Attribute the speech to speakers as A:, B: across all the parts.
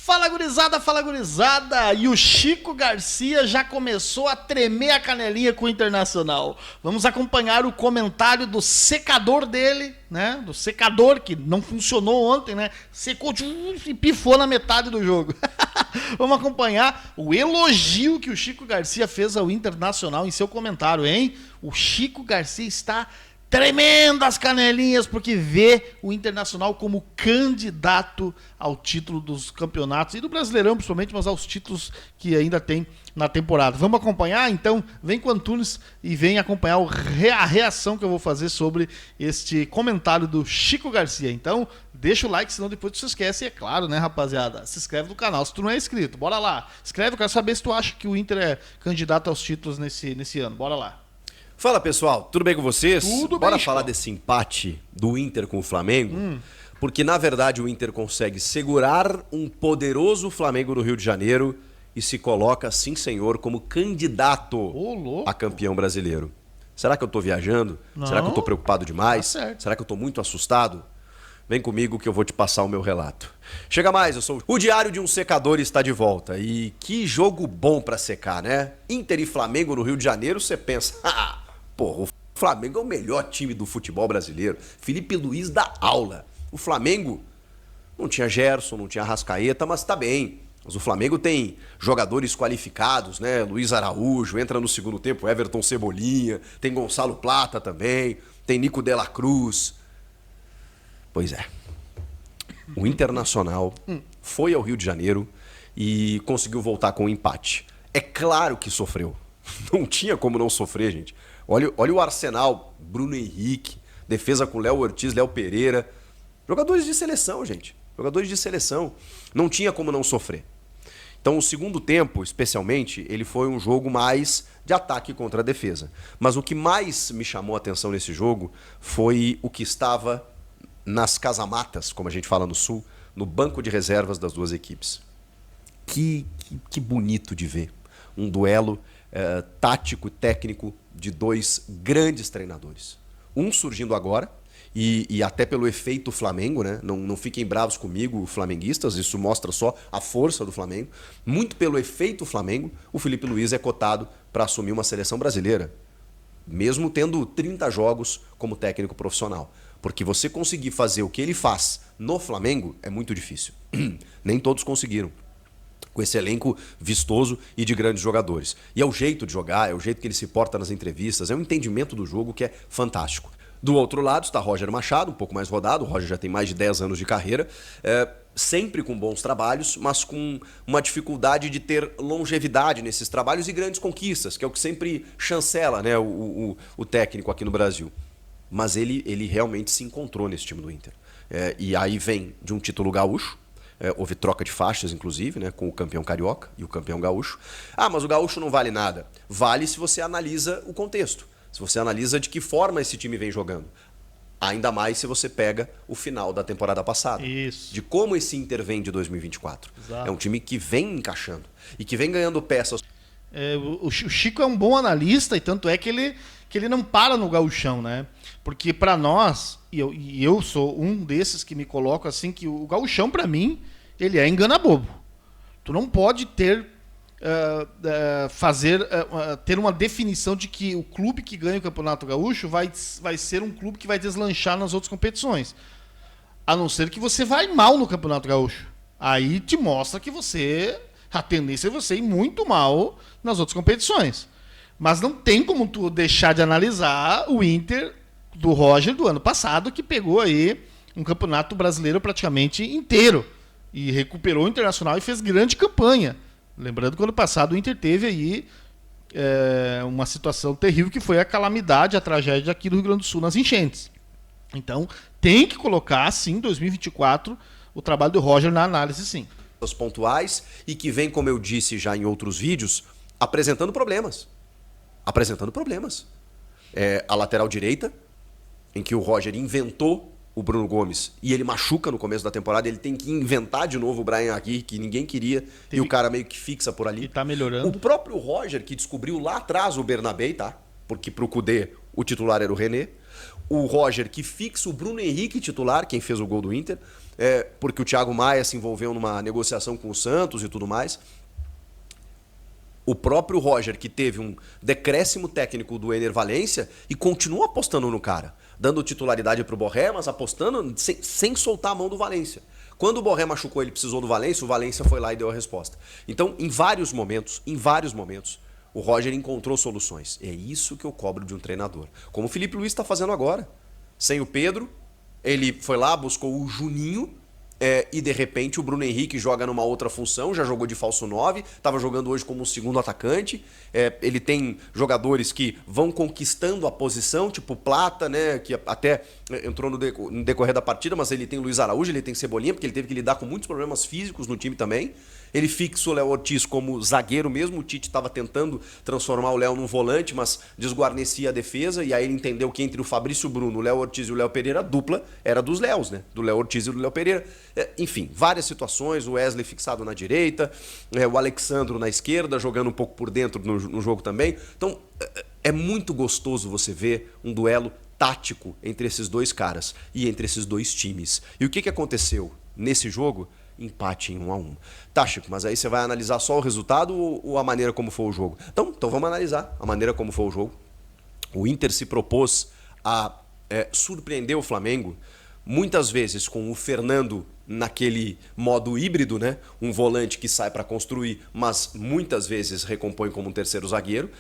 A: Fala gurizada! E o Chico Garcia já começou a tremer a canelinha com o Internacional. Vamos acompanhar o comentário do secador dele, né? Do secador que não funcionou ontem, né? Secou e pifou na metade do jogo. Vamos acompanhar o elogio que o Chico Garcia fez ao Internacional em seu comentário, hein? O Chico Garcia está tremendo as canelinhas porque vê o Internacional como candidato ao título dos campeonatos e do Brasileirão principalmente, mas aos títulos que ainda tem na temporada. Vamos acompanhar? Então vem com o Antunes e vem acompanhar a reação que eu vou fazer sobre este comentário do Chico Garcia. Então deixa o like, senão depois tu se esquece. E é claro, né, rapaziada? Se inscreve no canal se tu não é inscrito. Bora lá. Escreve, eu quero saber se tu acha que o Inter é candidato aos títulos nesse ano. Bora lá.
B: Fala pessoal, tudo bem com vocês?
A: Tudo
B: Bora
A: bem,
B: falar
A: Chico.
B: desse empate do Inter com o Flamengo, porque na verdade o Inter consegue segurar um poderoso Flamengo do Rio de Janeiro e se coloca, sim senhor, como candidato a campeão brasileiro. Será que eu tô viajando?
A: Não.
B: Será que eu tô preocupado demais?
A: Tá certo.
B: Será que eu tô muito assustado? Vem comigo que eu vou te passar o meu relato. Chega mais, eu sou o Diário de um Secador está de volta. E que jogo bom pra secar, né? Inter e Flamengo no Rio de Janeiro, você pensa... Porra, o Flamengo é o melhor time do futebol brasileiro. Felipe Luiz dá aula. O Flamengo não tinha Gerson, não tinha Arrascaeta, mas tá bem. Mas o Flamengo tem jogadores qualificados, né? Luiz Araújo, entra no segundo tempo, Everton Cebolinha, tem Gonçalo Plata também, tem Nico de la Cruz. Pois é. O Internacional foi ao Rio de Janeiro e conseguiu voltar com um empate. É claro que sofreu. Não tinha como não sofrer, gente. Olha o Arsenal, Bruno Henrique, defesa com Léo Ortiz, Léo Pereira. Jogadores de seleção, gente. Jogadores de seleção. Não tinha como não sofrer. Então, o segundo tempo, especialmente, ele foi um jogo mais de ataque contra a defesa. Mas o que mais me chamou a atenção nesse jogo foi o que estava nas casamatas, como a gente fala no Sul, no banco de reservas das duas equipes. Que bonito de ver. Um duelo tático e técnico de dois grandes treinadores. Um surgindo agora, e até pelo efeito Flamengo, né? Não fiquem bravos comigo, flamenguistas, isso mostra só a força do Flamengo. Muito pelo efeito Flamengo, o Felipe Luiz é cotado para assumir uma seleção brasileira, mesmo tendo 30 jogos como técnico profissional. Porque você conseguir fazer o que ele faz no Flamengo é muito difícil. Nem todos conseguiram, com esse elenco vistoso e de grandes jogadores. E é o jeito de jogar, é o jeito que ele se porta nas entrevistas, é um entendimento do jogo que é fantástico. Do outro lado está Roger Machado, um pouco mais rodado, o Roger já tem mais de 10 anos de carreira, sempre com bons trabalhos, mas com uma dificuldade de ter longevidade nesses trabalhos e grandes conquistas, que é o que sempre chancela, né, o técnico aqui no Brasil. Mas ele realmente se encontrou nesse time do Inter. E aí vem de um título gaúcho, houve troca de faixas, inclusive, né, com o campeão carioca e o campeão gaúcho. Ah, mas o gaúcho não vale nada. Vale se você analisa o contexto. Se você analisa de que forma esse time vem jogando. Ainda mais se você pega o final da temporada passada.
A: Isso.
B: De como esse Inter vem de 2024.
A: Exato.
B: É um time que vem encaixando e que vem ganhando peças.
A: O Chico é um bom analista e tanto é que ele não para no gauchão, né? Porque para nós, e eu sou um desses que me coloco assim, que o gauchão para mim, ele é engana-bobo. Tu não pode ter ter uma definição de que o clube que ganha o Campeonato Gaúcho vai ser um clube que vai deslanchar nas outras competições. A não ser que você vai mal no Campeonato Gaúcho. Aí te mostra que a tendência é você ir muito mal nas outras competições. Mas não tem como tu deixar de analisar o Inter do Roger do ano passado, que pegou aí um campeonato brasileiro praticamente inteiro e recuperou o Internacional e fez grande campanha. Lembrando que ano passado o Inter teve aí uma situação terrível que foi a calamidade, a tragédia aqui do Rio Grande do Sul nas enchentes. Então tem que colocar, sim, 2024, o trabalho do Roger na análise, sim.
B: Pontuais e que vem, como eu disse já em outros vídeos, apresentando problemas. A lateral direita, em que o Roger inventou o Bruno Gomes e ele machuca no começo da temporada, ele tem que inventar de novo o Brian Aguirre, que ninguém queria, e o cara meio que fixa por ali.
A: E tá melhorando.
B: O próprio Roger, que descobriu lá atrás o Bernabé, tá? Porque pro Cudê o titular era o René. O Roger, que fixa o Bruno Henrique titular, quem fez o gol do Inter. porque o Thiago Maia se envolveu numa negociação com o Santos e tudo mais. O próprio Roger, que teve um decréscimo técnico do Ener Valencia e continua apostando no cara, dando titularidade para o Borré, mas apostando sem soltar a mão do Valencia. Quando o Borré machucou, ele precisou do Valencia, o Valencia foi lá e deu a resposta. Então, em vários momentos, o Roger encontrou soluções. É isso que eu cobro de um treinador. Como o Felipe Luiz está fazendo agora. Sem o Pedro, ele foi lá, buscou o Juninho, e de repente o Bruno Henrique joga numa outra função, já jogou de falso 9, estava jogando hoje como um segundo atacante. Ele tem jogadores que vão conquistando a posição, tipo o Plata, né, que até entrou no decorrer da partida, mas ele tem o Luiz Araújo, ele tem Cebolinha, porque ele teve que lidar com muitos problemas físicos no time também. Ele fixa o Léo Ortiz como zagueiro mesmo, o Tite estava tentando transformar o Léo num volante, mas desguarnecia a defesa, e aí ele entendeu que entre o Fabrício Bruno, o Léo Ortiz e o Léo Pereira, a dupla era dos Léos, né? Do Léo Ortiz e do Léo Pereira. Enfim, várias situações, o Wesley fixado na direita, o Alexandro na esquerda, jogando um pouco por dentro no jogo também. Então, é muito gostoso você ver um duelo tático entre esses dois caras e entre esses dois times. E o que aconteceu nesse jogo? Empate em 1-1. Tá, Chico, mas aí você vai analisar só o resultado ou a maneira como foi o jogo? Então vamos analisar a maneira como foi o jogo. O Inter se propôs a surpreender o Flamengo, muitas vezes com o Fernando naquele modo híbrido, né? Um volante que sai para construir, mas muitas vezes recompõe como um terceiro zagueiro,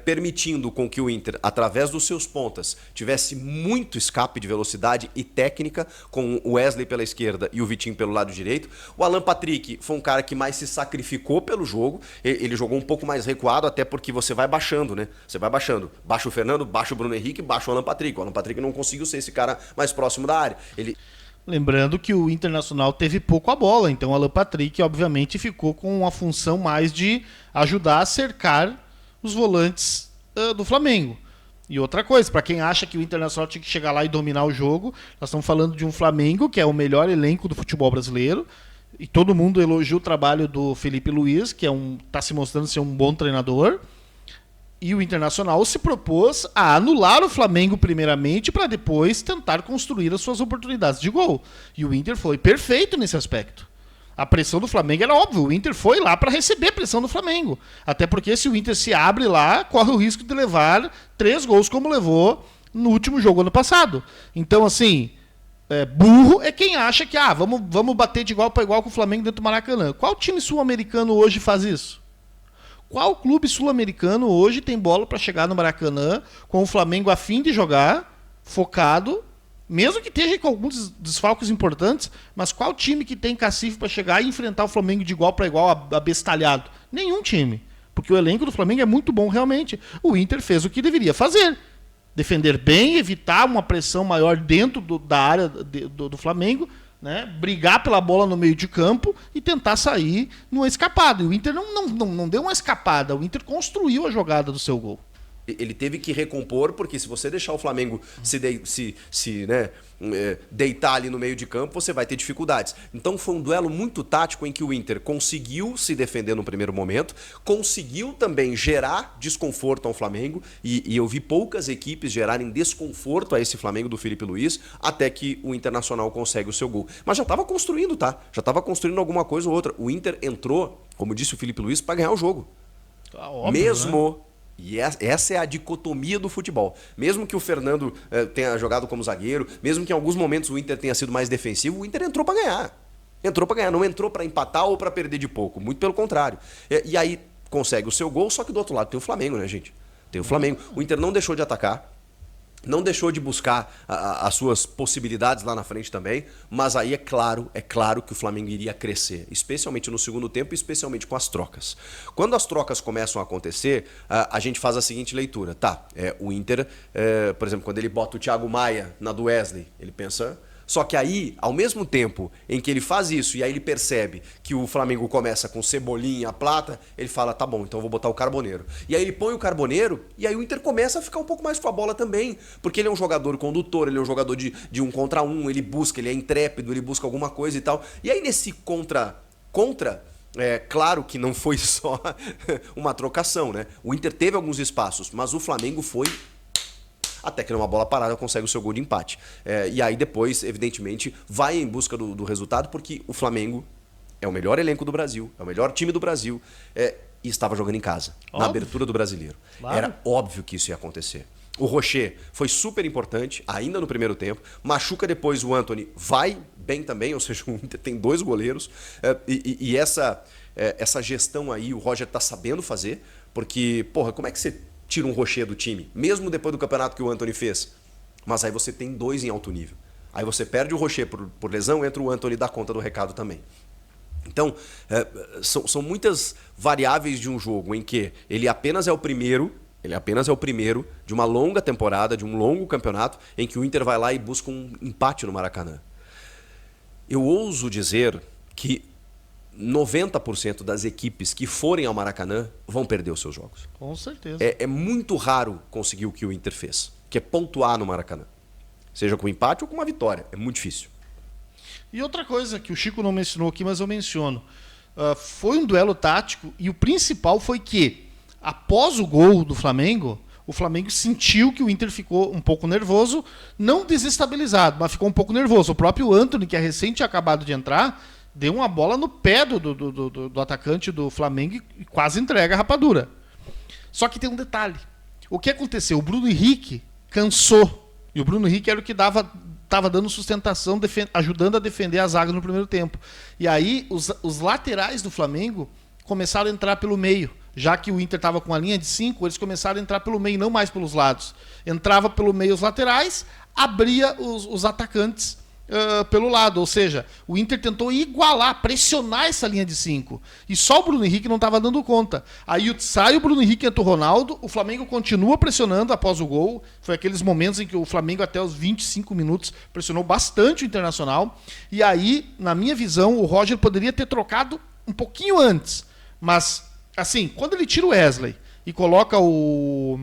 B: permitindo com que o Inter, através dos seus pontas, tivesse muito escape de velocidade e técnica, com o Wesley pela esquerda e o Vitinho pelo lado direito. O Alan Patrick foi um cara que mais se sacrificou pelo jogo, ele jogou um pouco mais recuado, até porque você vai baixando, né? Você vai baixando. Baixa o Fernando, baixa o Bruno Henrique, baixa o Alan Patrick. O Alan Patrick não conseguiu ser esse cara mais próximo da área.
A: Lembrando que o Internacional teve pouco a bola, então o Alan Patrick, obviamente, ficou com uma função mais de ajudar a cercar os volantes do Flamengo. E outra coisa, para quem acha que o Internacional tinha que chegar lá e dominar o jogo, nós estamos falando de um Flamengo que é o melhor elenco do futebol brasileiro, e todo mundo elogia o trabalho do Felipe Luiz, que está se mostrando ser um bom treinador. E o Internacional se propôs a anular o Flamengo primeiramente para depois tentar construir as suas oportunidades de gol. E o Inter foi perfeito nesse aspecto. A pressão do Flamengo era óbvio, o Inter foi lá para receber a pressão do Flamengo. Até porque se o Inter se abre lá, corre o risco de levar 3 gols como levou no último jogo ano passado. Então, assim, burro é quem acha que vamos bater de igual para igual com o Flamengo dentro do Maracanã. Qual time sul-americano hoje faz isso? Qual clube sul-americano hoje tem bola para chegar no Maracanã com o Flamengo a fim de jogar, focado, mesmo que esteja com alguns desfalques importantes, mas qual time que tem cacife para chegar e enfrentar o Flamengo de igual para igual, abestalhado? Nenhum time, porque o elenco do Flamengo é muito bom realmente. O Inter fez o que deveria fazer. Defender bem, evitar uma pressão maior dentro da área do Flamengo, né? Brigar pela bola no meio de campo e tentar sair numa escapada. E o Inter não deu uma escapada, o Inter construiu a jogada do seu gol.
B: Ele teve que recompor, porque se você deixar o Flamengo deitar ali no meio de campo, você vai ter dificuldades. Então foi um duelo muito tático em que o Inter conseguiu se defender no primeiro momento, conseguiu também gerar desconforto ao Flamengo, e eu vi poucas equipes gerarem desconforto a esse Flamengo do Felipe Luiz, até que o Internacional consegue o seu gol. Mas já estava construindo, tá? Já estava construindo alguma coisa ou outra. O Inter entrou, como disse o Felipe Luiz, para ganhar o jogo.
A: Óbvio,
B: mesmo...
A: Né?
B: E essa é a dicotomia do futebol. Mesmo que o Fernando tenha jogado como zagueiro, mesmo que em alguns momentos o Inter tenha sido mais defensivo, o Inter entrou para ganhar. Entrou para ganhar, não entrou para empatar ou para perder de pouco. Muito pelo contrário. E aí consegue o seu gol, só que do outro lado tem o Flamengo, né, gente? Tem o Flamengo. O Inter não deixou de atacar, não deixou de buscar as suas possibilidades lá na frente também, mas aí é claro que o Flamengo iria crescer, especialmente no segundo tempo e especialmente com as trocas. Quando as trocas começam a acontecer, a gente faz a seguinte leitura, tá? O Inter, por exemplo, quando ele bota o Thiago Maia na do Wesley, ele pensa... Só que aí, ao mesmo tempo em que ele faz isso e aí ele percebe que o Flamengo começa com Cebolinha, Plata, ele fala, tá bom, então eu vou botar o Carboneiro. E aí ele põe o Carboneiro e aí o Inter começa a ficar um pouco mais com a bola também, porque ele é um jogador condutor, ele é um jogador de 1 contra 1, ele busca, ele é intrépido, ele busca alguma coisa e tal. E aí nesse contra, claro que não foi só uma trocação, né? O Inter teve alguns espaços, mas o Flamengo foi até que numa bola parada consegue o seu gol de empate. E aí depois, evidentemente, vai em busca do resultado, porque o Flamengo é o melhor elenco do Brasil, é o melhor time do Brasil, e estava jogando em casa, na abertura do Brasileiro.
A: Claro.
B: Era óbvio que isso ia acontecer. O Rocher foi super importante, ainda no primeiro tempo. Machuca depois o Antony, vai bem também, ou seja, o Inter tem 2 goleiros. E essa gestão aí, o Roger tá sabendo fazer, porque, porra, como é que você tira um Rocher do time? Mesmo depois do campeonato que o Antony fez. Mas aí você tem 2 em alto nível. Aí você perde o Rocher por lesão, entra o Antony e dá conta do recado também. Então, são muitas variáveis de um jogo em que ele apenas é o primeiro de uma longa temporada, de um longo campeonato, em que o Inter vai lá e busca um empate no Maracanã. Eu ouso dizer que 90% das equipes que forem ao Maracanã vão perder os seus jogos.
A: Com certeza.
B: É muito raro conseguir o que o Inter fez, que é pontuar no Maracanã. Seja com empate ou com uma vitória. É muito difícil.
A: E outra coisa que o Chico não mencionou aqui, mas eu menciono. Foi um duelo tático e o principal foi que, após o gol do Flamengo, o Flamengo sentiu que o Inter ficou um pouco nervoso, não desestabilizado, mas ficou um pouco nervoso. O próprio Antony, que é recente acabado de entrar, deu uma bola no pé do atacante do Flamengo e quase entrega a rapadura. Só que tem um detalhe. O que aconteceu? O Bruno Henrique cansou. E o Bruno Henrique era o que estava dando sustentação, ajudando a defender a zaga no primeiro tempo. E aí os laterais do Flamengo começaram a entrar pelo meio. Já que o Inter estava com a linha de 5, eles começaram a entrar pelo meio, não mais pelos lados. Entrava pelo meio os laterais, abria os atacantes pelo lado. Ou seja, o Inter tentou igualar, pressionar essa linha de 5. E só o Bruno Henrique não estava dando conta. Aí sai o Bruno Henrique e entra o Ronaldo, o Flamengo continua pressionando após o gol. Foi aqueles momentos em que o Flamengo, até os 25 minutos, pressionou bastante o Internacional. E aí, na minha visão, o Roger poderia ter trocado um pouquinho antes. Mas, assim, quando ele tira o Wesley e coloca o...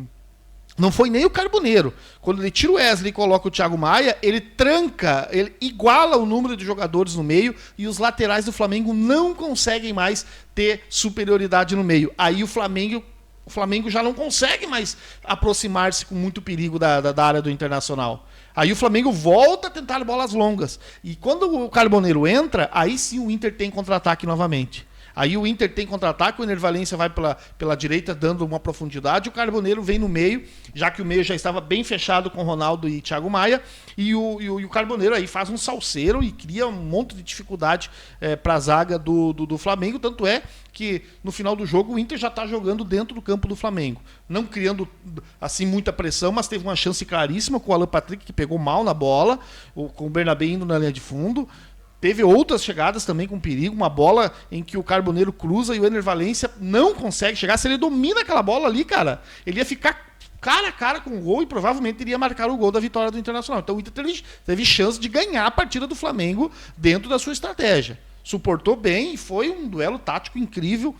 A: Não foi nem o Carboneiro. Quando ele tira o Wesley e coloca o Thiago Maia, ele tranca, ele iguala o número de jogadores no meio e os laterais do Flamengo não conseguem mais ter superioridade no meio. Aí o Flamengo já não consegue mais aproximar-se com muito perigo da área do Internacional. Aí o Flamengo volta a tentar bolas longas. E quando o Carboneiro entra, aí sim o Inter tem contra-ataque novamente. Aí o Inter tem contra-ataque, o Ener Valencia vai pela direita dando uma profundidade, o Carboneiro vem no meio, já que o meio já estava bem fechado com Ronaldo e Thiago Maia, e o Carboneiro aí faz um salseiro e cria um monte de dificuldade para a zaga do Flamengo, tanto é que no final do jogo o Inter já está jogando dentro do campo do Flamengo, não criando assim muita pressão, mas teve uma chance claríssima com o Alan Patrick, que pegou mal na bola, com o Bernabé indo na linha de fundo. Teve outras chegadas também com perigo, uma bola em que o Carboneiro cruza e o Ener Valencia não consegue chegar. Se ele domina aquela bola ali, cara, ele ia ficar cara a cara com o gol e provavelmente iria marcar o gol da vitória do Internacional. Então o Inter teve chance de ganhar a partida do Flamengo dentro da sua estratégia. Suportou bem e foi um duelo tático incrível.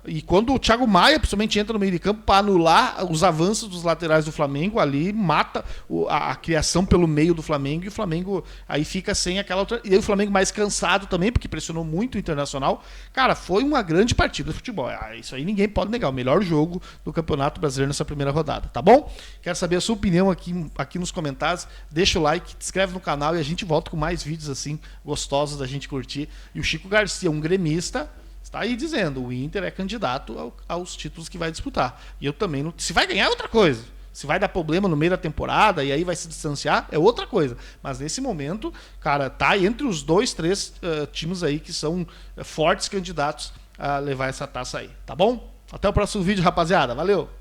A: E quando o Thiago Maia, principalmente, entra no meio de campo para anular os avanços dos laterais do Flamengo, ali mata a criação pelo meio do Flamengo, e o Flamengo aí fica sem aquela outra... E aí o Flamengo mais cansado também, porque pressionou muito o Internacional. Cara, foi uma grande partida de futebol. Isso aí ninguém pode negar. O melhor jogo do Campeonato Brasileiro nessa primeira rodada, tá bom? Quero saber a sua opinião aqui nos comentários. Deixa o like, se inscreve no canal e a gente volta com mais vídeos assim, gostosos da gente curtir. E o Chico Garcia, um gremista, está aí dizendo, o Inter é candidato aos títulos que vai disputar. E eu também não... Se vai ganhar é outra coisa. Se vai dar problema no meio da temporada e aí vai se distanciar, é outra coisa. Mas nesse momento, cara, tá entre os 2, 3 times aí que são fortes candidatos a levar essa taça aí. Tá bom? Até o próximo vídeo, rapaziada. Valeu!